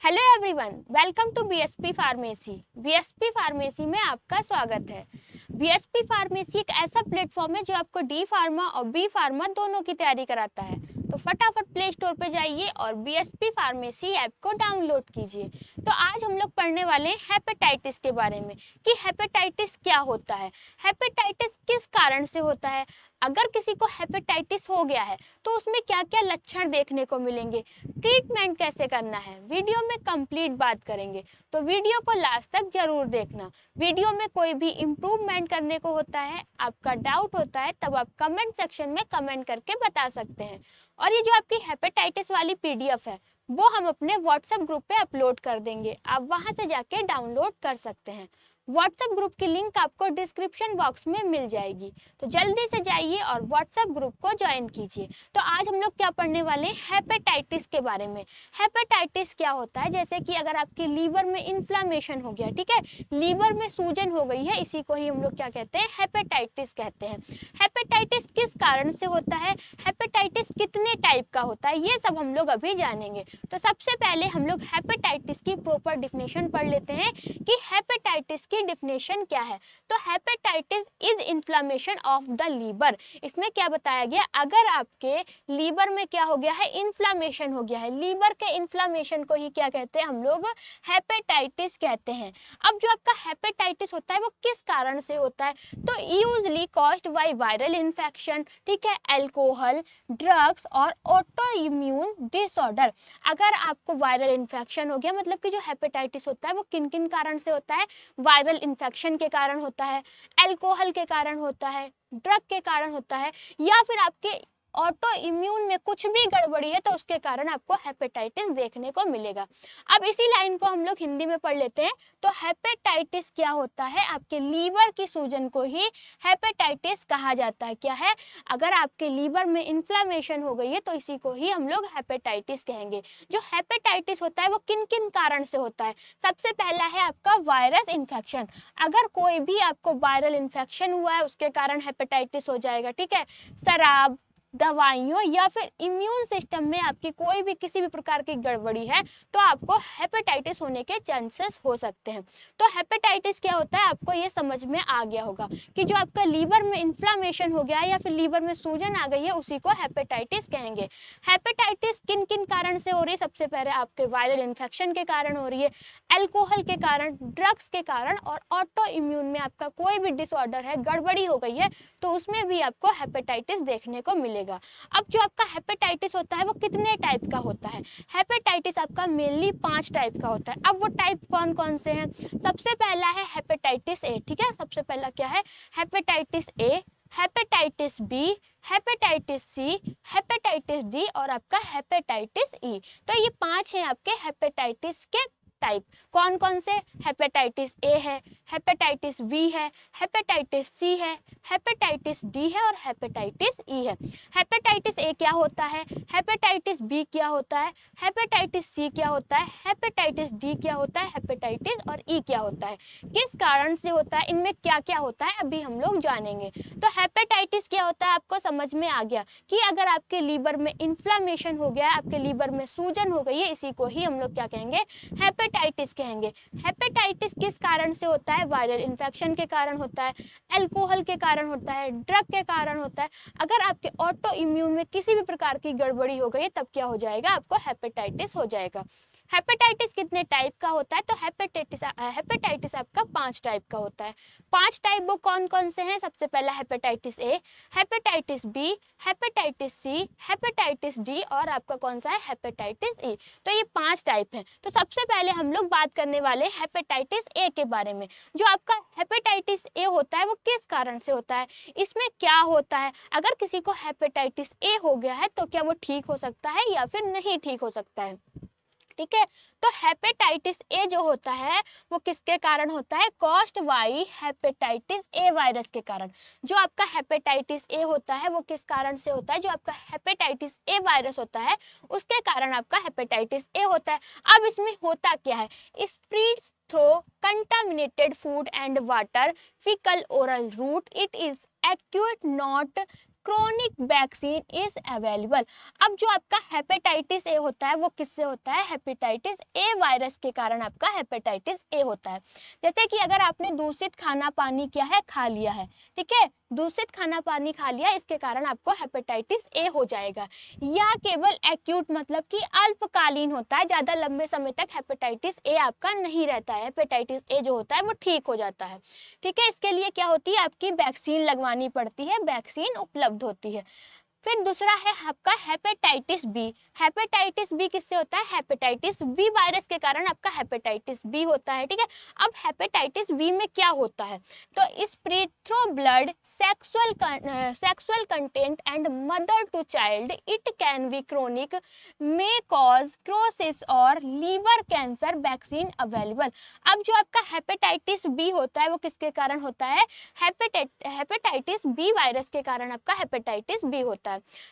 Hello everyone, welcome to BSP pharmacy. BSP pharmacy में आपका स्वागत है। बीएसपी फार्मेसी एक ऐसा प्लेटफॉर्म है जो आपको डी फार्मा और बी फार्मा दोनों की तैयारी कराता है। तो फटाफट प्ले स्टोर पे जाइए और बीएसपी फार्मेसी ऐप को डाउनलोड कीजिए। तो आज हम लोग पढ़ने वाले हैं हेपेटाइटिस के बारे में कि हेपेटाइटिस क्या होता है, हेपेटाइटिस किस कारण से होता है, अगर किसी को हेपेटाइटिस हो गया है तो उसमें क्या क्या लक्षण देखने को मिलेंगे, ट्रीटमेंट कैसे करना है, वीडियो में कंप्लीट बात करेंगे। तो वीडियो को लास्ट तक जरूर देखना। वीडियो में कोई भी इम्प्रूवमेंट करने को होता है, आपका डाउट होता है, तब आप कमेंट सेक्शन में कमेंट करके बता सकते हैं। और ये जो आपकी हेपेटाइटिस वाली पीडीएफ है वो हम अपने व्हाट्सएप ग्रुप पे अपलोड कर देंगे, आप वहां से जाके डाउनलोड कर सकते हैं। व्हाट्सएप ग्रुप की लिंक आपको डिस्क्रिप्शन बॉक्स में मिल जाएगी, तो जल्दी से जाइए और व्हाट्सएप ग्रुप को ज्वाइन कीजिए। तो आज हम लोग क्या पढ़ने वाले हैं, हेपेटाइटिस के बारे में। हेपेटाइटिस क्या होता है, जैसे कि अगर आपकी लीवर में इन्फ्लामेशन हो गया, ठीक है, लीवर में सूजन हो गई है, इसी को ही हम लोग क्या कहते हैं, हेपेटाइटिस कहते हैं। हेपेटाइटिस किस कारण से होता है, हेपेटाइटिस कितने टाइप का होता है, ये सब हम लोग अभी जानेंगे। तो सबसे पहले हम लोग हेपेटाइटिस की प्रॉपर डिफिनेशन पढ़ लेते हैं कि हेपेटाइटिस की डिफिनेशन क्या है। तो hepatitis is inflammation of the liver. इसमें क्या बताया गया, अगर आपके लीवर में क्या हो गया है, इन्फ्लामेशन हो गया है, लीवर के इन्फ्लामेशन को ही क्या कहते हैं हम लोग, हेपेटाइटिस कहते हैं। अब जो आपका हेपेटाइटिस होता है वो किस कारण से होता है, तो usually caused by viral infection, ठीक है, अल्कोहल, ड्रग्स और ऑटो इम्यून डिसऑर्डर। अगर आपको वायरल इन्फेक्शन हो गया, मतलब कि जो हेपेटाइटिस होता है वो किन किन कारण से होता है, वायरल इन्फेक्शन के कारण होता है, अल्कोहल के कारण होता है, ड्रग के कारण होता है, या फिर आपके ऑटो इम्यून में कुछ भी गड़बड़ी है तो उसके कारण आपको हेपेटाइटिस देखने को मिलेगा। अब इसी लाइन को हम लोग हिंदी में पढ़ लेते हैं। तो हेपेटाइटिस क्या होता है, आपके लीवर की सूजन को ही हेपेटाइटिस कहा जाता है। क्या है, अगर आपके लीवर में इन्फ्लामेशन हो गई है तो इसी को ही हम लोग हेपेटाइटिस कहेंगे। जो हेपेटाइटिस होता है वो किन किन कारण से होता है, सबसे पहला है आपका वायरस इन्फेक्शन। अगर कोई भी आपको वायरल इन्फेक्शन हुआ है उसके कारण हेपेटाइटिस हो जाएगा, ठीक है। शराब, दवाइयों या फिर इम्यून सिस्टम में आपकी कोई भी किसी भी प्रकार की गड़बड़ी है तो आपको हेपेटाइटिस होने के चांसेस हो सकते हैं। तो हेपेटाइटिस क्या होता है आपको ये समझ में आ गया होगा कि जो आपका लीवर में इन्फ्लामेशन हो गया है या फिर लीवर में सूजन आ गई है उसी को हेपेटाइटिस कहेंगे। हेपेटाइटिस किन किन कारण से हो रही है, सबसे पहले आपके वायरल इन्फेक्शन के कारण हो रही है, अल्कोहल के कारण, ड्रग्स के कारण, और ऑटो इम्यून में आपका कोई भी डिसऑर्डर है, गड़बड़ी हो गई है तो उसमें भी आपको हेपेटाइटिस देखने को मिलेगा। अब जो आपका हेपेटाइटिस होता है वो कितने टाइप का होता है, हेपेटाइटिस आपका मेनली 5 टाइप का होता है। अब वो टाइप कौन कौन से हैं, सबसे पहला है हेपेटाइटिस ए, ठीक है, सबसे पहला क्या है, hepatitis A, hepatitis B, hepatitis C, hepatitis D और आपका हेपेटाइटिस ई। तो ये 5 हैं आपके हेपेटाइटिस के टाइप। कौन कौन से, हेपेटाइटिस ए है, हेपेटाइटिस बी है, हेपेटाइटिस सी है, हेपेटाइटिस डी है और हेपेटाइटिस ई है। हेपेटाइटिस ए क्या होता है, हेपेटाइटिस बी क्या होता है, हेपेटाइटिस सी क्या होता है, हेपेटाइटिस डी क्या होता है, हेपेटाइटिस और ई क्या होता है, किस कारण से होता है, इनमें क्या क्या होता है अभी हम लोग जानेंगे। तो हेपेटाइटिस क्या होता है आपको समझ में आ गया कि अगर आपके लीवर में इन्फ्लामेशन हो गया है, आपके लीवर में सूजन हो गई है, इसी को ही हम लोग क्या कहेंगे, हेपेटाइटिस कहेंगे। हेपेटाइटिस किस कारण से होता है, वायरल इन्फेक्शन के कारण होता है, अल्कोहल के कारण होता है, ड्रग के कारण होता है। अगर आपके ऑटो इम्यून में किसी भी प्रकार की गड़बड़ी हो गई है तब क्या हो जाएगा, आपको हेपेटाइटिस हो जाएगा। हेपेटाइटिस कितने टाइप का होता है, तो हेपेटाइटिस आपका 5 टाइप का होता है। 5 टाइप वो कौन कौन से हैं, सबसे पहला hepatitis A, hepatitis B, hepatitis C, hepatitis D और आपका कौन सा है, हेपेटाइटिस ई। तो ये 5 टाइप हैं। तो सबसे पहले हम लोग बात करने वाले हेपेटाइटिस ए के बारे में। जो आपका हेपेटाइटिस ए होता है वो किस कारण से होता है, इसमें क्या होता है, अगर किसी को हेपेटाइटिस ए हो गया है तो क्या वो ठीक हो सकता है या फिर नहीं ठीक हो सकता है, ठीक है। तो हेपेटाइटिस ए जो होता है वो किसके कारण होता है, caused by hepatitis A virus के कारण। जो आपका हेपेटाइटिस ए होता है वो किस कारण से होता है, जो आपका हेपेटाइटिस ए वायरस होता है उसके कारण आपका हेपेटाइटिस ए होता है। अब इसमें होता क्या है, spreads through contaminated food and water, fecal oral route, it is acute, not chronic vaccine is available. अब जो आपका हेपेटाइटिस ए होता है वो किससे होता है? हेपेटाइटिस ए वायरस के कारण आपका हेपेटाइटिस ए होता है। जैसे कि अगर आपने दूषित खाना पानी क्या है, खा लिया है, ठीक है, दूषित खाना पानी खा लिया, इसके कारण आपको हेपेटाइटिस ए हो जाएगा। या केवल एक्यूट मतलब कि अल्पकालीन होता है, ज्यादा लंबे समय तक हेपेटाइटिस ए आपका नहीं रहता है, हेपेटाइटिस ए जो होता है वो ठीक हो जाता है। ठीक है, इसके लिए क्या होती है, आपकी वैक्सीन लगवानी पड़ती है, वैक्सीन उपलब्ध होती है। फिर दूसरा है आपका हेपेटाइटिस बी। हेपेटाइटिस बी किससे होता है? हेपेटाइटिस बी वायरस के कारण आपका हेपेटाइटिस बी होता है। ठीक है, अब हेपेटाइटिस बी में क्या होता है? तो spread through blood, sexual contact and mother to child, it can be chronic, may cause cirrhosis और लीवर कैंसर, वैक्सीन अवेलेबल। अब जो आपका हेपेटाइटिस बी होता है वो किसके कारण होता है? हेपेटाइटिस बी वायरस के कारण आपका हेपेटाइटिस बी होता है।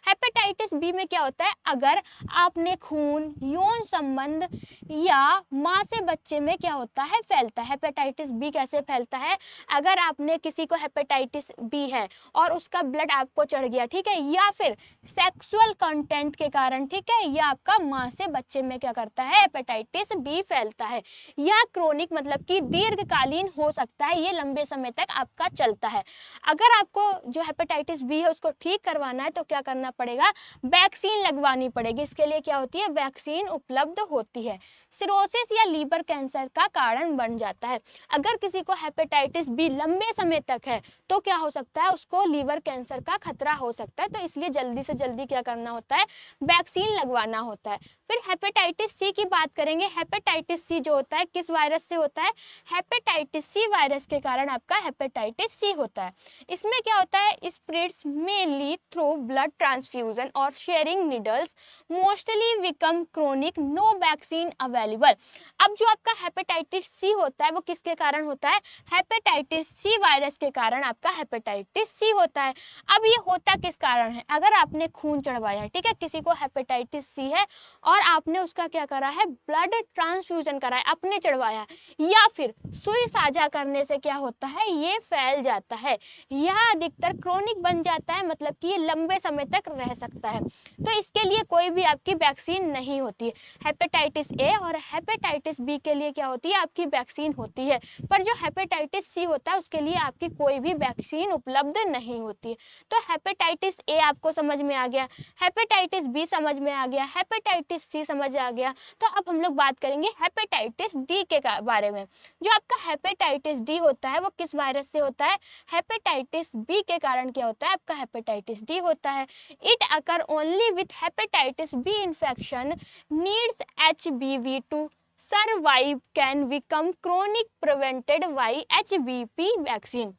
हेपेटाइटिस बी में क्या होता है? अगर आपने खून, यौन संबंध या माँ से बच्चे में क्या होता है? फैलता है। हेपेटाइटिस बी कैसे फैलता है? अगर आपने किसी को हेपेटाइटिस बी है और उसका ब्लड आपको चढ़ गया, ठीक है, या फिर सेक्सुअल कंटेंट के कारण, ठीक है, या आपका माँ से बच्चे में क्या करता है? हेपेटाइटिस बी फैलता है। या क्रोनिक मतलब कि दीर्घकालीन हो सकता है, ये लंबे समय तक आपका चलता है। अगर आपको जो हेपेटाइटिस बी है उसको ठीक करवाना है तो क्या करना पड़ेगा? वैक्सीन लगवानी पड़ेगी। इसके लिए क्या होती है? वैक्सीन उपलब्ध होती है। सिरोसिस या लीवर कैंसर का कारण बन जाता है। अगर किसी को हेपेटाइटिस बी लंबे समय तक है तो क्या हो सकता है? उसको लीवर कैंसर का खतरा हो सकता है, तो इसलिए जल्दी से जल्दी क्या करना होता है? वैक्सीन लगवाना होता है। फिर हेपेटाइटिस सी की बात करेंगे। हेपेटाइटिस सी जो होता है किस वायरस से होता है? हेपेटाइटिस सी वायरस के कारण आपका हेपेटाइटिस सी होता है। इसमें क्या होता है? Spreads mainly through blood transfusion और sharing needles, mostly become chronic, no vaccine available. अब जो आपका हेपेटाइटिस सी होता है वो किसके कारण होता है? हेपेटाइटिस सी वायरस के कारण आपका हेपेटाइटिस सी होता है। अब ये होता किस कारण है? अगर आपने खून चढ़वाया है, ठीक है, किसी को हेपेटाइटिस सी है और आपने उसका क्या करा है? ब्लड ट्रांसफ्यूजन करा है, आपने चढ़वाया है, या फिर सुई साझा करने से क्या होता है? ये फैल जाता है। यह अधिकतर क्रोनिक बन जाता है, मतलब कि ये लंबे समय तक रह सकता है, तो इसके लिए कोई भी आपकी वैक्सीन नहीं होती है। हेपेटाइटिस ए और हेपेटाइटिस बी के लिए क्या होती है? आपकी वैक्सीन होती है, पर जो हेपेटाइटिस सी होता है उसके लिए आपकी कोई भी वैक्सीन उपलब्ध नहीं होती है। तो हेपेटाइटिस ए आपको समझ में आ गया, हेपेटाइटिस बी समझ में आ गया, हेपेटाइटिस सी समझ आ गया। तो अब हम लोग बात करेंगे हेपेटाइटिस डी के बारे में। जो आपका हेपेटाइटिस डी होता है वो किस वायरस से होता है? हेपेटाइटिस बी के कारण क्या होता है? आपका हेपेटाइटिस डी होता है। It occur only with hepatitis B infection, needs HBV to survive, can become chronic prevented by HBV vaccine.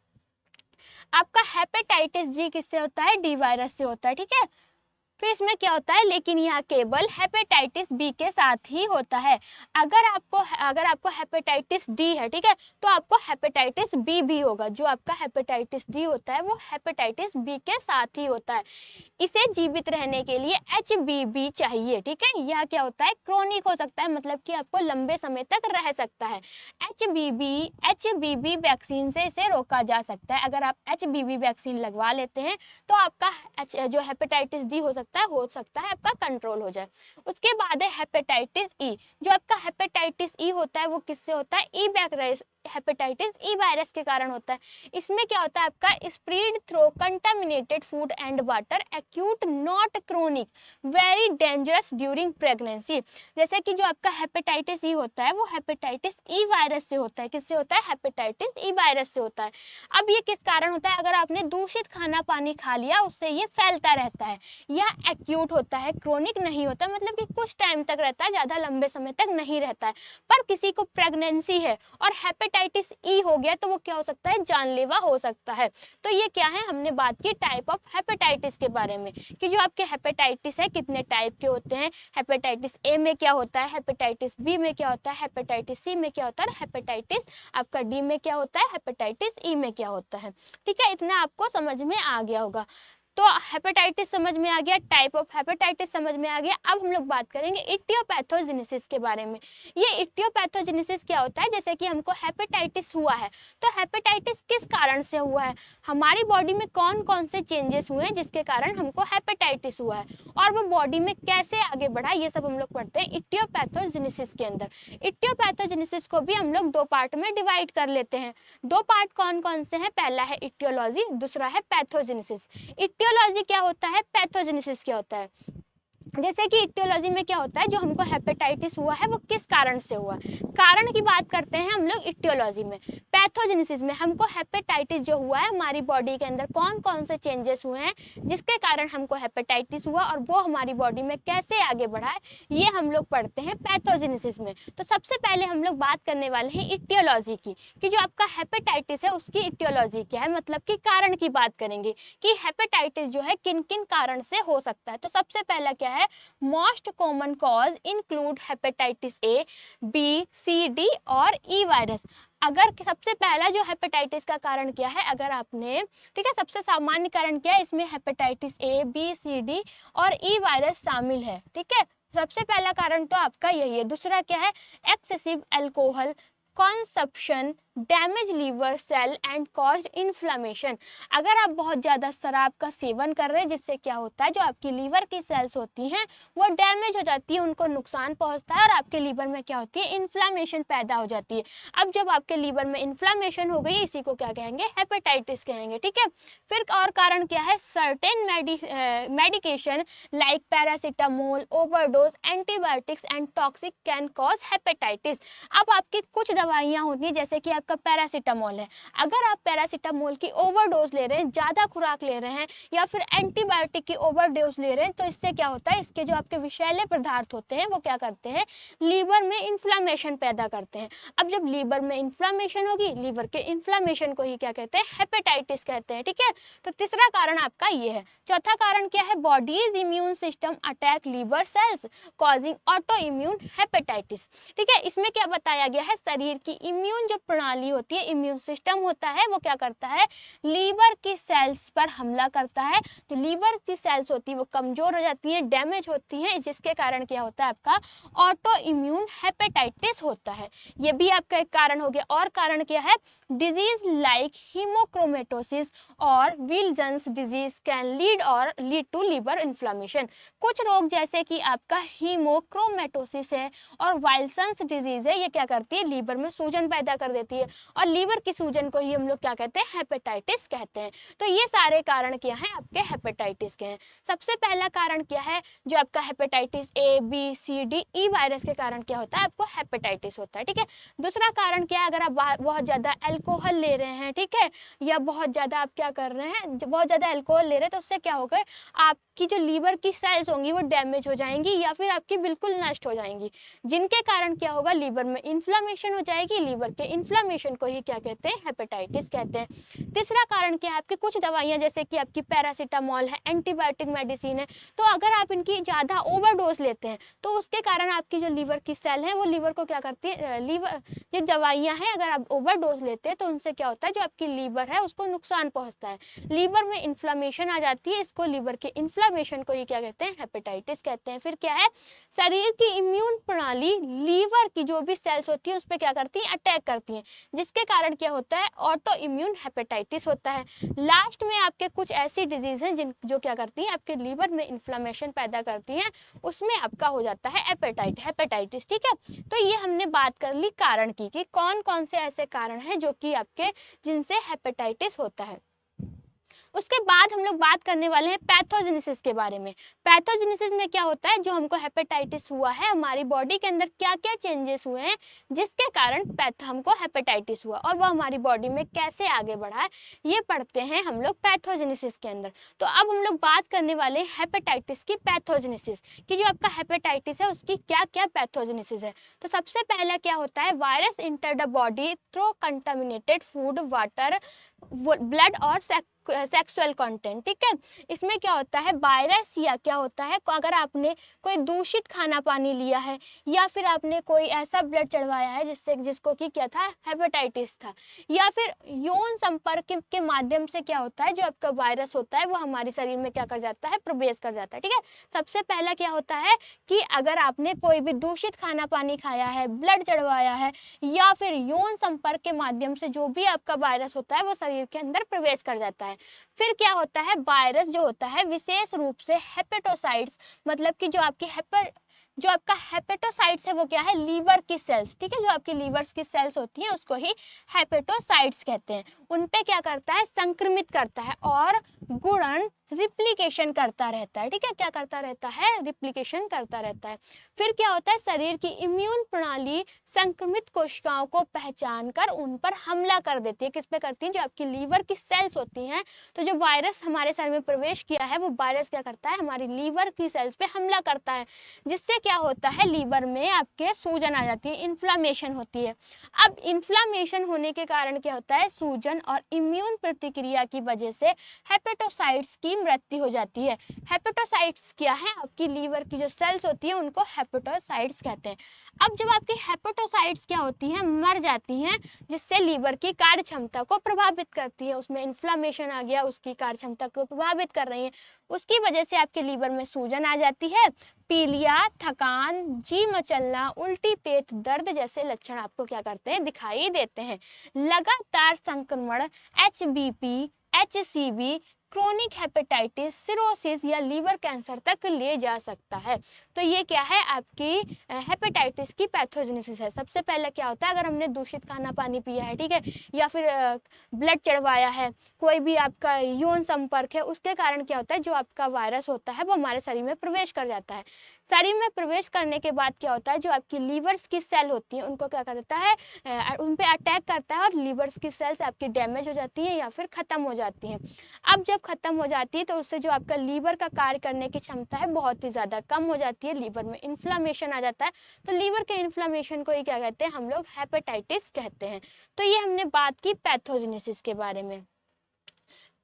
आपका हेपेटाइटिस जी किससे होता है? डी वायरस से होता है, ठीक है। फिर इसमें क्या होता है? लेकिन यह केवल हेपेटाइटिस बी के साथ ही होता है। अगर आपको हेपेटाइटिस डी है, ठीक है, तो आपको हेपेटाइटिस बी भी होगा। जो आपका हेपेटाइटिस डी होता है वो हेपेटाइटिस बी के साथ ही होता है। इसे जीवित रहने के लिए HBV चाहिए, ठीक है। यह क्या होता है? क्रोनिक हो सकता है, मतलब कि आपको लंबे समय तक रह सकता है। HBV वैक्सीन से इसे रोका जा सकता है। अगर आप HBV वैक्सीन लगवा लेते हैं तो आपका जो हेपेटाइटिस डी हो सकता है आपका कंट्रोल हो जाए। उसके बाद है हेपेटाइटिस ई। जो आपका हेपेटाइटिस ई होता है वो किससे होता है? ई वायरस, हेपेटाइटिस ई वायरस के कारण होता है। इसमें क्या होता है? आपका spread through contaminated food and water, acute not chronic, very dangerous during pregnancy. जैसे कि जो आपका हेपेटाइटिस ई होता है वो हेपेटाइटिस ई वायरस से होता है। किससे होता है? हेपेटाइटिस ई वायरस से होता है। अब ये किस कारण होता है? अगर आपने दूषित खाना पानी खा लिया उससे ये फैलता रहता है। यह एक्यूट होता है, क्रोनिक नहीं होता, मतलब कि कुछ टाइम तक रहता है, ज्यादा लंबे समय तक नहीं रहता है। पर किसी को प्रेगनेंसी है और हेपेटाइटिस ई हो गया तो वो क्या हो सकता है? जानलेवा हो सकता है। तो ये क्या है? हमने बात की टाइप ऑफ हेपेटाइटिस के बारे में कि जो आपके हेपेटाइटिस है कितने टाइप के होते हैं। हेपेटाइटिस ए में क्या होता है, हेपेटाइटिस बी में क्या होता है, हेपेटाइटिस सी में क्या होता है, हेपेटाइटिस आपका डी में क्या होता है, हेपेटाइटिस ई में क्या होता है। ठीक है, इतना आपको समझ में आ गया होगा। तो हेपेटाइटिस समझ में आ गया, टाइप ऑफ हेपेटाइटिस समझ में आ गया। अब हम लोग बात करेंगे इटियोपैथोजेनेसिस के बारे में। ये इटियोपैथोजेनेसिस क्या होता है, जैसे कि हमको हेपेटाइटिस हुआ है, तो हेपेटाइटिस किस कारण से हुआ है, हमारी बॉडी में कौन कौन से चेंजेस हुए हैं जिसके कारण हमको हेपेटाइटिस हुआ है, और वो बॉडी में कैसे आगे बढ़ा, ये सब हम लोग पढ़ते हैं इटियोपैथोजेनेसिस के अंदर। इटियोपैथोजेनेसिस को भी हम लोग दो पार्ट में डिवाइड कर लेते हैं। दो पार्ट कौन कौन से हैं, पहला है इटियोलॉजी, दूसरा है पैथोजेनेसिस। इटियोलॉजी क्या होता है, पैथोजेनेसिस क्या होता है। जैसे कि इटियोलॉजी में क्या होता है, जो हमको हेपेटाइटिस हुआ है वो किस कारण से हुआ, कारण की बात करते हैं हम लोग इटियोलॉजी में। पैथोजेनेसिस में हमको हेपेटाइटिस जो हुआ है, हमारी बॉडी के अंदर कौन कौन से चेंजेस हुए हैं जिसके कारण हमको हेपेटाइटिस हुआ और वो हमारी बॉडी में कैसे आगे बढ़ा है, ये हम लोग पढ़ते हैं पैथोजेनेसिस में। तो सबसे पहले हम लोग बात करने वाले हैं इटियोलॉजी की, कि जो आपका हेपेटाइटिस है उसकी इटियोलॉजी क्या है, मतलब कि कारण की बात करेंगे कि हेपेटाइटिस जो है किन किन कारण से हो सकता है। तो सबसे पहला क्या है, most common cause include hepatitis A, B, C, D और ई वायरस। अगर सबसे पहला जो हेपेटाइटिस का कारण क्या है, अगर आपने, ठीक है, सबसे सामान्य कारण क्या है, इसमें hepatitis A, B, C, D और ई वायरस शामिल है, ठीक है। सबसे पहला कारण तो आपका यही है। दूसरा क्या है, excessive alcohol consumption damage liver cell and cause inflammation. अगर आप बहुत ज़्यादा शराब का सेवन कर रहे हैं, जिससे क्या होता है, जो आपकी लीवर की सेल्स होती हैं वो डैमेज हो जाती है, उनको नुकसान पहुंचता है और आपके लीवर में क्या होती है, इन्फ्लेमेशन पैदा हो जाती है। अब जब आपके लीवर में इन्फ्लेमेशन हो गई, इसी को क्या कहेंगे, हेपेटाइटिस कहेंगे, ठीक है। फिर और कारण क्या है, certain medication like paracetamol, overdose, antibiotics and toxic can cause hepatitis. अब आपकी कुछ दवाइयाँ होती हैं, जैसे कि आपका पैरासीटामोल है, अगर आप पैरासीटामोल की ओवरडोज ले रहे हैं, ज़्यादा खुराक ले रहे हैं, या फिर एंटीबायोटिक की ओवरडोज ले रहे हैं, तो इससे क्या होता है, इसके जो आपके विषैले पदार्थ होते हैं वो क्या करते हैं, लीवर में इन्फ्लामेशन पैदा करते हैं। अब जब लीवर में इन्फ्लामेशन होगी, लीवर के इन्फ्लामेशन को ही क्या कहते हैं, हेपेटाइटिस कहते हैं, ठीक है। तो तीसरा कारण आपका ये है। चौथा कारण क्या है, body's immune system attack liver cells causing autoimmune hepatitis, ठीक है। इसमें क्या बताया गया है, शरीर की इम्यून जो प्रणाली होती है, इम्यून सिस्टम होता है, वो क्या करता है, लीवर की सेल्स पर हमला करता है। तो लीवर की सेल्स होती है वो कमजोर हो जाती है, डैमेज होती है, जिसके कारण क्या होता है, आपका ऑटो इम्यून हेपेटाइटिस होता है। ये भी आपका एक कारण हो गया। और कारण क्या है, डिजीज लाइक हीमोक्रोमेटोसिस और Wilson's disease can lead to liver inflammation. कुछ रोग जैसे कि आपका हीमोक्रोमेटोसिस है और वाइल्सन्स डिजीज है, ये क्या करती है, लीवर में सूजन पैदा कर देती है, और लीवर की सूजन को ही हम लोग क्या कहते हैं, हेपेटाइटिस कहते हैं। तो ये सारे कारण क्या हैं, आपके हेपेटाइटिस के हैं। सबसे पहला कारण क्या है, जो आपका hepatitis A, B, C, D, E virus के कारण क्या होता है, आपको हेपेटाइटिस होता है, ठीक है। दूसरा कारण क्या है, अगर आप बहुत ज़्यादा अल्कोहल ले रहे हैं, ठीक है, या बहुत ज़्यादा आप क्या कर रहे हैं, बहुत ज़्यादा अल्कोहल ले रहे हैं, तो उससे क्या होगा, आपकी जो लीवर की सेल्स होंगी वो डैमेज हो जाएंगी या फिर आपकी बिल्कुल नष्ट हो जाएंगी, जिनके कारण क्या होगा, लीवर में इन्फ्लेमेशन हो जाएगी। लीवर के इन्फ्लेमेशन को ही क्या कहते हैं, हेपेटाइटिस कहते हैं। तीसरा कारण क्या है, आपकी कुछ दवाइयां जैसे कि आपकी पैरासीटामोल है, एंटीबायोटिक मेडिसिन है, तो अगर आप इनकी ज़्यादा ओवरडोज लेते हैं तो उसके कारण आपकी जो लीवर की सेल है वो लीवर को क्या करती है, लीवर, ये दवाइयाँ हैं अगर आप ओवरडोज लेते हैं तो उनसे क्या होता है, जो आपकी लीवर है उसको नुकसान पहुँचता है, लीवर में इन्फ्लेमेशन आ जाती है, इसको लीवर के इन्फ्लेमेशन को ही क्या कहते हैं, हेपेटाइटिस कहते हैं। फिर क्या है, शरीर की इम्यून प्रणाली लीवर की जो भी सेल्स होती है उस पर क्या करती है, अटैक करती हैं, जिसके कारण क्या होता है, ऑटो इम्यून हेपेटाइटिस होता है। लास्ट में आपके कुछ ऐसी डिजीज हैं जिन जो क्या करती हैं, आपके लीवर में इन्फ्लेमेशन पैदा करती हैं, उसमें आपका हो जाता है हेपेटाइटिस, ठीक है। तो ये हमने बात कर ली कारण की, कि कौन कौन से ऐसे कारण हैं जो कि आपके जिनसे हेपेटाइटिस होता है। उसके बाद हम लोग बात करने वाले हैं पैथोजेनेसिस के बारे में। पैथोजेनेसिस में क्या होता है, जो हमको हेपेटाइटिस हुआ है, हमारी बॉडी के अंदर क्या क्या चेंजेस हुए हैं जिसके कारण हमको हेपेटाइटिस हुआ और वो हमारी बॉडी में कैसे आगे बढ़ा है, ये पढ़ते हैं हम लोग पैथोजेनेसिस के अंदर। तो अब हम लोग बात करने वाले हैं हेपेटाइटिस की पैथोजेनेसिस, कि जो आपका हेपेटाइटिस है उसकी क्या क्या पैथोजेनेसिस है। तो सबसे पहला क्या होता है, virus enter the body through contaminated food, water, blood और सेक्सुअल कंटेंट, ठीक है। इसमें क्या होता है, वायरस या क्या होता है, अगर आपने कोई दूषित खाना पानी लिया है या फिर आपने कोई ऐसा ब्लड चढ़वाया है जिसको कि क्या था, हेपेटाइटिस था, या फिर यौन संपर्क के माध्यम से क्या होता है, जो आपका वायरस होता है वो हमारे शरीर में क्या कर जाता है, प्रवेश कर जाता है, ठीक है। सबसे पहला क्या होता है कि अगर आपने कोई भी दूषित खाना पानी खाया है, ब्लड चढ़वाया है या फिर यौन संपर्क के माध्यम से जो भी आपका वायरस होता है वो शरीर के अंदर प्रवेश कर जाता है। फिर क्या होता है, वायरस जो होता है विशेष रूप से हेपेटोसाइट्स, मतलब कि जो आपका हेपेटोसाइट्स है वो क्या है, लीवर की सेल्स, ठीक है। जो आपकी लीवर्स की सेल्स होती हैं उसको ही हेपेटोसाइट्स कहते हैं। उन पे क्या करता है, संक्रमित करता है और गुणन रिप्लिकेशन करता रहता है, ठीक है। क्या करता रहता है, रिप्लिकेशन करता रहता है। फिर क्या होता है, शरीर की इम्यून प्रणाली संक्रमित कोशिकाओं को पहचान कर उन पर हमला कर देती है। किस पे करती है, जो आपकी लीवर की सेल्स होती हैं। तो जो वायरस हमारे शरीर में प्रवेश किया है वो वायरस क्या करता है, हमारी लीवर की सेल्स पे हमला करता है, जिससे क्या होता है, लीवर में आपके सूजन आ जाती है, इन्फ्लामेशन होती है। अब इन्फ्लामेशन होने के कारण क्या होता है, सूजन और इम्यून प्रतिक्रिया की वजह से हेपेटोसाइट्स की मृत्यु हो जाती है। हेपेटोसाइट्स क्या है, आपकी लीवर की जो सेल्स होती है उनको हेपेटोसाइट्स कहते हैं। अब जब आपकी हेपेटोसाइट्स क्या होती हैं, मर जाती हैं, जिससे लीवर की कार्य क्षमता को प्रभावित करती है, उसमें इन्फ्लामेशन आ गया, उसकी कार्य क्षमता को प्रभावित कर रही है, उसकी वजह से आपके लीवर में सूजन आ जाती है। पीलिया, थकान, जी मचलना, उल्टी, पेट दर्द जैसे लक्षण आपको क्या करते हैं, दिखाई देते हैं। लगातार संक्रमण HBP, HCV, chronic hepatitis, cirrhosis या लीवर कैंसर तक ले जा सकता है। तो ये क्या है, आपकी हेपेटाइटिस की पैथोजेनेसिस है। सबसे पहले क्या होता है, अगर हमने दूषित खाना पानी पिया है, ठीक है, या फिर ब्लड चढ़वाया है, कोई भी आपका यौन संपर्क है, उसके कारण क्या होता है, जो आपका वायरस होता है वो हमारे शरीर में प्रवेश कर जाता है। शरीर में प्रवेश करने के बाद क्या होता है, जो आपकी लीवर्स की सेल होती है उनको क्या कर देता है, उन पे अटैक करता है और लीवर्स की सेल्स आपकी डैमेज हो जाती हैं या फिर खत्म हो जाती हैं। अब जब खत्म हो जाती है तो उससे जो आपका लीवर का कार्य करने की क्षमता है बहुत ही ज़्यादा कम हो जाती है, लीवर में इन्फ्लामेशन आ जाता है। तो लीवर के इन्फ्लामेशन को ही क्या कहते हैं, हम लोग हेपेटाइटिस कहते हैं। तो ये हमने बात की पैथोजेनेसिस के बारे में।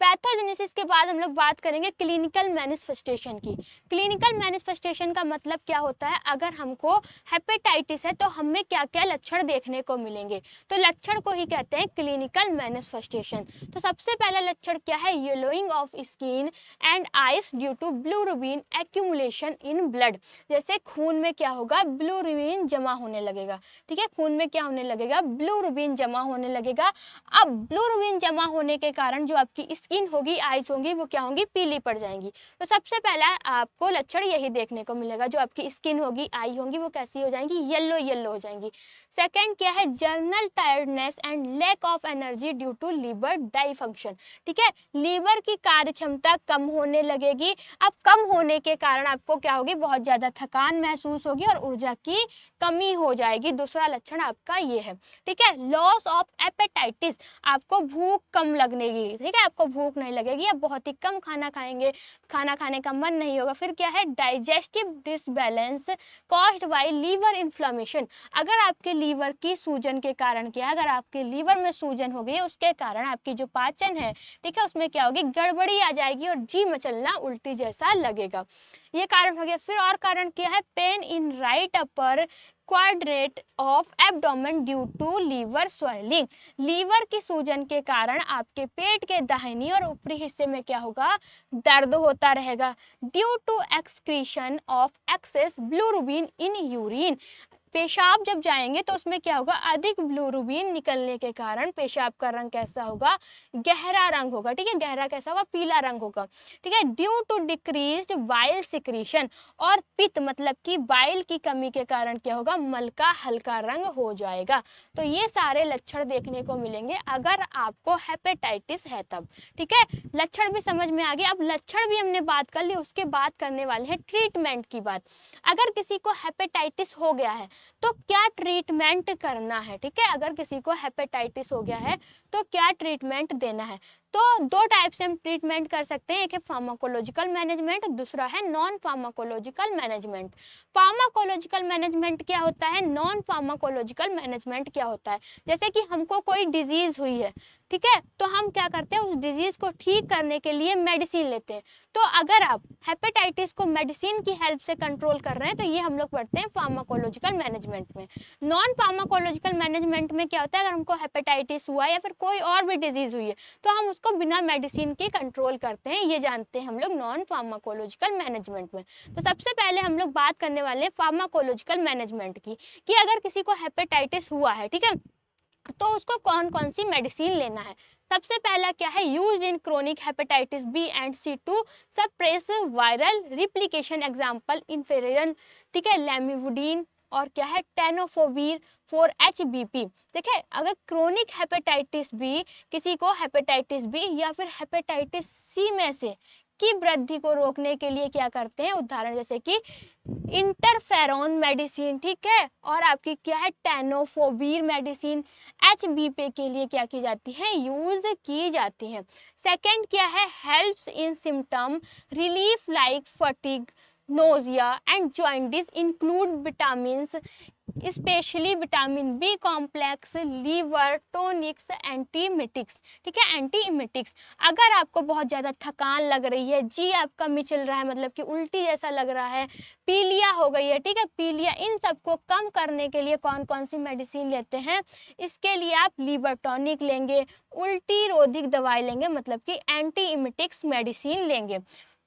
पैथोजेनेसिस के बाद हम लोग बात करेंगे क्लिनिकल मैनिफेस्टेशन की। क्लिनिकल मैनिफेस्टेशन का मतलब क्या होता है, अगर हमको हेपेटाइटिस है तो हमें क्या क्या लक्षण देखने को मिलेंगे, तो लक्षण को ही कहते हैं क्लिनिकल मैनिफेस्टेशन। तो सबसे पहला लक्षण क्या है, yellowing of skin and eyes due to bilirubin accumulation in blood. जैसे खून में क्या होगा, बिलिरुबिन जमा होने लगेगा, ठीक है, खून में क्या होने लगेगा, बिलिरुबिन जमा होने लगेगा। अब बिलिरुबिन जमा होने के कारण जो आपकी स्किन होगी, आइज होंगी, वो क्या होंगी, पीली पड़ जाएंगी। तो सबसे पहला आपको लक्षण यही देखने को मिलेगा, जो आपकी स्किन होगी, आई होंगी, वो कैसी हो जाएंगी, येलो येलो हो जाएंगी। सेकंड क्या है, general tiredness and lack of energy due to liver dysfunction, ठीक है, लीवर की कार्य क्षमता कम होने लगेगी। अब कम होने के कारण आपको क्या होगी, बहुत ज्यादा थकान महसूस होगी और ऊर्जा की कमी हो जाएगी। दूसरा लक्षण आपका ये है, ठीक है। लॉस ऑफ एपेटाइटिस, आपको भूख कम लगने की, ठीक है, आपको भूख नहीं लगेगी, आप बहुत ही कम खाना खाएंगे, खाना खाने का मन नहीं होगा। फिर क्या है, digestive disbalance caused by liver inflammation, अगर आपके लीवर की सूजन के कारण क्या, अगर आपके लीवर में सूजन हो गई उसके कारण आपकी जो पाचन है, ठीक है, उसमें क्या होगी, गड़बड़ी आ जाएगी और जी मचलना, उल्टी जैसा लगेगा। ये कारण हो गया। फिर और कारण क्या है, pain in right upper quadrant of abdomen due to liver swelling, liver की सूजन के कारण आपके पेट के दाहिनी और ऊपरी हिस्से में क्या होगा, दर्द होता रहेगा। Due to excretion of excess bilirubin in urine, पेशाब जब जाएंगे तो उसमें क्या होगा, अधिक बिलिरुबिन निकलने के कारण पेशाब का रंग कैसा होगा, गहरा रंग होगा, ठीक है, गहरा कैसा होगा, पीला रंग होगा, ठीक है। Due to decreased bile secretion, और पित्त मतलब कि बाइल की कमी के कारण क्या होगा, मल का हल्का रंग हो जाएगा। तो ये सारे लक्षण देखने को मिलेंगे अगर आपको हेपेटाइटिस है तब, ठीक है। लक्षण भी समझ में आ गया। अब लक्षण भी हमने बात कर ली, उसके बाद करने वाले हैं ट्रीटमेंट की बात। अगर किसी को हेपेटाइटिस हो गया है तो क्या ट्रीटमेंट करना है, ठीक है, अगर किसी को हेपेटाइटिस हो गया है तो क्या ट्रीटमेंट देना है। तो दो टाइप से हम ट्रीटमेंट कर सकते हैं, एक है फार्माकोलॉजिकल मैनेजमेंट, दूसरा है non pharmacological management. Pharmacological management क्या होता है, नॉन फार्माकोलॉजिकल मैनेजमेंट क्या होता है। जैसे कि हमको कोई डिजीज हुई है, ठीक है, तो हम क्या करते हैं, उस डिजीज को ठीक करने के लिए मेडिसिन लेते हैं। तो अगर आप हेपेटाइटिस को मेडिसिन की हेल्प से कंट्रोल कर रहे हैं तो ये हम लोग पढ़ते हैं फार्माकोलॉजिकल मैनेजमेंट में। नॉन फार्माकोलॉजिकल मैनेजमेंट में क्या होता है, अगर हमको हेपेटाइटिस हुआ या फिर कोई और भी डिजीज हुई है तो हम उसको बिना मेडिसिन के कंट्रोल करते हैं, ये जानते हैं हम लोग नॉन फार्माकोलॉजिकल मैनेजमेंट में। तो सबसे पहले हम लोग बात करने वाले हैं फार्माकोलॉजिकल मैनेजमेंट की, कि अगर किसी को हेपेटाइटिस हुआ है, ठीक है, तो उसको कौन कौन सी मेडिसिन लेना है। सबसे पहला क्या है, used in chronic hepatitis B and C to suppress viral replication, example interferon, ठीक है, लैमिवुडीन, और क्या है टेनोफोवीर फॉर HBP। देखिए, अगर क्रोनिक हेपेटाइटिस बी, किसी को हेपेटाइटिस बी या फिर हेपेटाइटिस सी में से की वृद्धि को रोकने के लिए क्या करते हैं, उदाहरण जैसे कि इंटरफेरॉन मेडिसिन, ठीक है, और आपकी क्या है टेनोफोवीर मेडिसिन HBP के लिए क्या की जाती है, यूज की जाती है। सेकंड क्या है, helps in symptom relief like fatigue, nausea and joint aches, include vitamins especially vitamin B complex, liver tonics, antiemetics, ठीक है, एंटीइमिटिक्स। अगर आपको बहुत ज़्यादा थकान लग रही है, जी आपका मिचल रहा है, मतलब कि उल्टी जैसा लग रहा है, पीलिया हो गई है, ठीक है, पीलिया, इन सबको कम करने के लिए कौन कौन सी मेडिसिन लेते हैं, इसके लिए आप लीवर टॉनिक लेंगे, उल्टी रोधिक दवाई लेंगे, मतलब कि एंटीइमिटिक्स मेडिसिन लेंगे।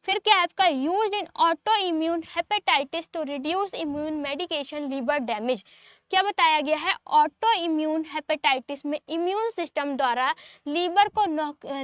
फिर क्या है आपका, used in autoimmune hepatitis to reduce immune medication liver damage. क्या बताया गया है, ऑटो इम्यून हेपेटाइटिस में इम्यून सिस्टम द्वारा लीवर को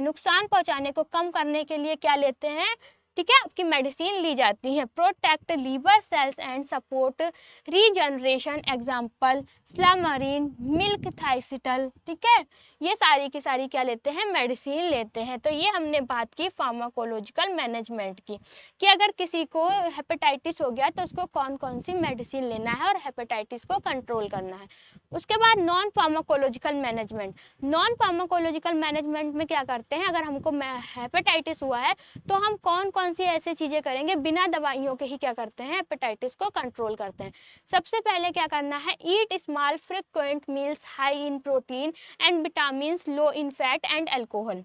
नुकसान पहुंचाने को कम करने के लिए क्या लेते हैं, ठीक है, आपकी मेडिसिन ली जाती है। Protect liver cells and support regeneration, example silymarin, milk thistle, ठीक है, ये सारी की सारी क्या लेते हैं, मेडिसिन लेते हैं। तो ये हमने बात की फार्माकोलॉजिकल मैनेजमेंट की, कि अगर किसी को हेपेटाइटिस हो गया तो उसको कौन कौन सी मेडिसिन लेना है और हेपेटाइटिस को कंट्रोल करना है। उसके बाद non pharmacological management. Non pharmacological management में क्या करते हैं, अगर हमको हेपेटाइटिस हुआ है तो हम कौन कौन सी ऐसी चीज़ें करेंगे, बिना दवाइयों के ही क्या करते हैं, हेपेटाइटिस को कंट्रोल करते हैं। सबसे पहले क्या करना है, eat small frequent meals high in protein and vitamins, low in fat and alcohol.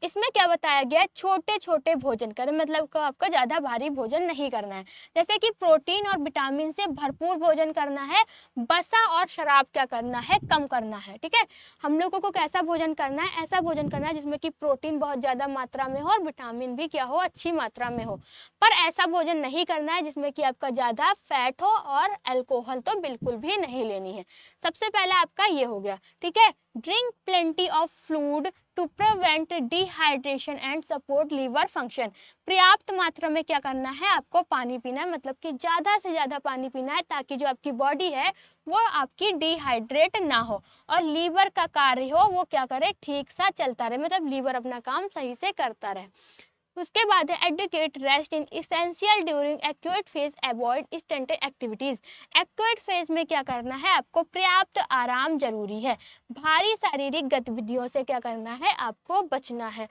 इसमें क्या बताया गया है, छोटे छोटे भोजन करें, मतलब को आपको ज़्यादा भारी भोजन नहीं करना है, जैसे कि प्रोटीन और विटामिन से भरपूर भोजन करना है, वसा और शराब क्या करना है, कम करना है, ठीक है। हम लोगों को कैसा भोजन करना है, ऐसा भोजन करना है जिसमें कि प्रोटीन बहुत ज़्यादा मात्रा में हो और विटामिन भी क्या हो, अच्छी मात्रा में हो। पर ऐसा भोजन नहीं करना है जिसमें कि आपका ज़्यादा फैट हो, और अल्कोहल तो बिल्कुल भी नहीं लेनी है। सबसे पहला आपका ये हो गया, ठीक है। Drink plenty of fluid to prevent dehydration and support liver function. पर्याप्त मात्रा में क्या करना है, आपको पानी पीना है, मतलब कि ज़्यादा से ज़्यादा पानी पीना है, ताकि जो आपकी बॉडी है वो आपकी डिहाइड्रेट ना हो और लीवर का कार्य हो वो क्या करे, ठीक सा चलता रहे, मतलब लीवर अपना काम सही से करता रहे। उसके बाद है adequate rest in essential during acute phase, avoid stunted activities. Acute phase में क्या करना है, आपको पर्याप्त आराम जरूरी है, भारी शारीरिक गतिविधियों से क्या करना है, आपको बचना है।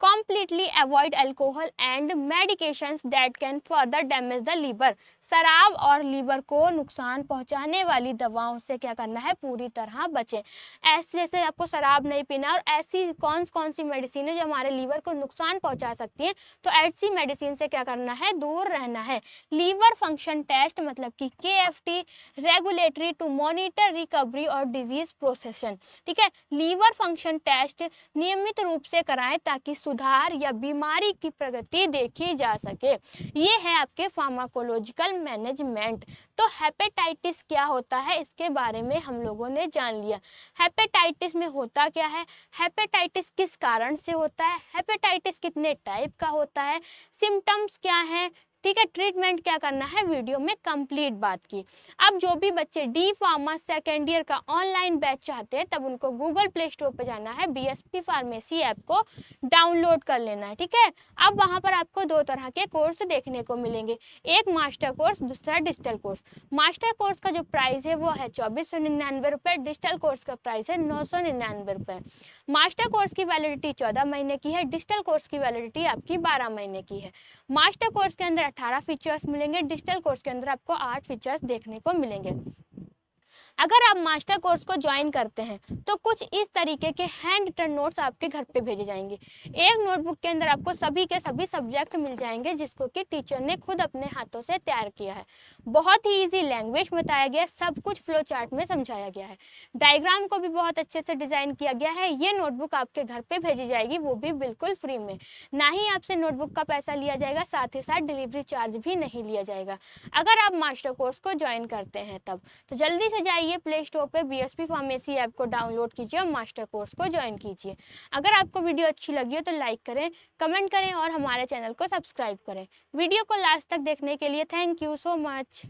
completely avoid alcohol and medications that can further damage the liver। शराब और लीवर को नुकसान पहुंचाने वाली दवाओं से क्या करना है, पूरी तरह बचें। ऐसे जैसे आपको शराब नहीं पीना, और ऐसी कौन कौन सी मेडिसिन है जो हमारे लीवर को नुकसान पहुंचा सकती हैं, तो ऐसी मेडिसिन से क्या करना है, दूर रहना है। लीवर फंक्शन टेस्ट, मतलब कि KFT, regulatory to monitor recovery और डिजीज प्रोसेशन, ठीक है। लीवर फंक्शन टेस्ट नियमित रूप से कराएं ताकि सुधार या बीमारी की प्रगति देखी जा सके। ये है आपके फार्माकोलॉजिकल मैनेजमेंट। तो हेपेटाइटिस क्या होता है, इसके बारे में हम लोगों ने जान लिया। हेपेटाइटिस में होता क्या है, हेपेटाइटिस किस कारण से होता है, हेपेटाइटिस कितने टाइप का होता है, सिम्टम्स क्या हैं, ठीक है, ट्रीटमेंट क्या करना है, वीडियो में कंप्लीट बात की। अब जो भी बच्चे डी फार्मा सेकेंड ईयर का ऑनलाइन बैच चाहते हैं, तब उनको गूगल प्ले स्टोर पे जाना है, BSP फार्मेसी ऐप को डाउनलोड कर लेना है, ठीक है। अब वहाँ पर आपको दो तरह के कोर्स देखने को मिलेंगे, एक मास्टर कोर्स, दूसरा डिजिटल कोर्स। मास्टर कोर्स का जो प्राइस है वो है 2499 रुपये, डिजिटल कोर्स का प्राइस है 999 रुपये। मास्टर कोर्स की वैलिडिटी 14 महीने की है, डिजिटल कोर्स की वैलिडिटी आपकी 12 महीने की है। मास्टर कोर्स के अंदर 18 फीचर्स मिलेंगे, डिजिटल कोर्स के अंदर आपको 8 फीचर्स देखने को मिलेंगे। अगर आप मास्टर कोर्स को ज्वाइन करते हैं तो कुछ इस तरीके के हैंड रिटन नोट्स आपके घर पे भेजे जाएंगे। एक नोटबुक के अंदर आपको सभी के सभी सब्जेक्ट मिल जाएंगे जिसको कि टीचर ने खुद अपने हाथों से तैयार किया है। बहुत ही इजी लैंग्वेज में बताया गया है, सब कुछ फ्लो चार्ट में समझाया गया है, डायग्राम को भी बहुत अच्छे से डिजाइन किया गया है। ये नोटबुक आपके घर पे भेजी जाएगी, वो भी बिल्कुल फ्री में। ना ही आपसे नोटबुक का पैसा लिया जाएगा, साथ ही साथ डिलीवरी चार्ज भी नहीं लिया जाएगा अगर आप मास्टर कोर्स को ज्वाइन करते हैं तब। तो जल्दी से जाइए प्ले स्टोर पे बीएसपी फार्मेसी ऐप को डाउनलोड कीजिए और मास्टर कोर्स को ज्वाइन कीजिए। अगर आपको वीडियो अच्छी लगी हो तो लाइक करें, कमेंट करें और हमारे चैनल को सब्सक्राइब करें। वीडियो को लास्ट तक देखने के लिए थैंक यू सो मच।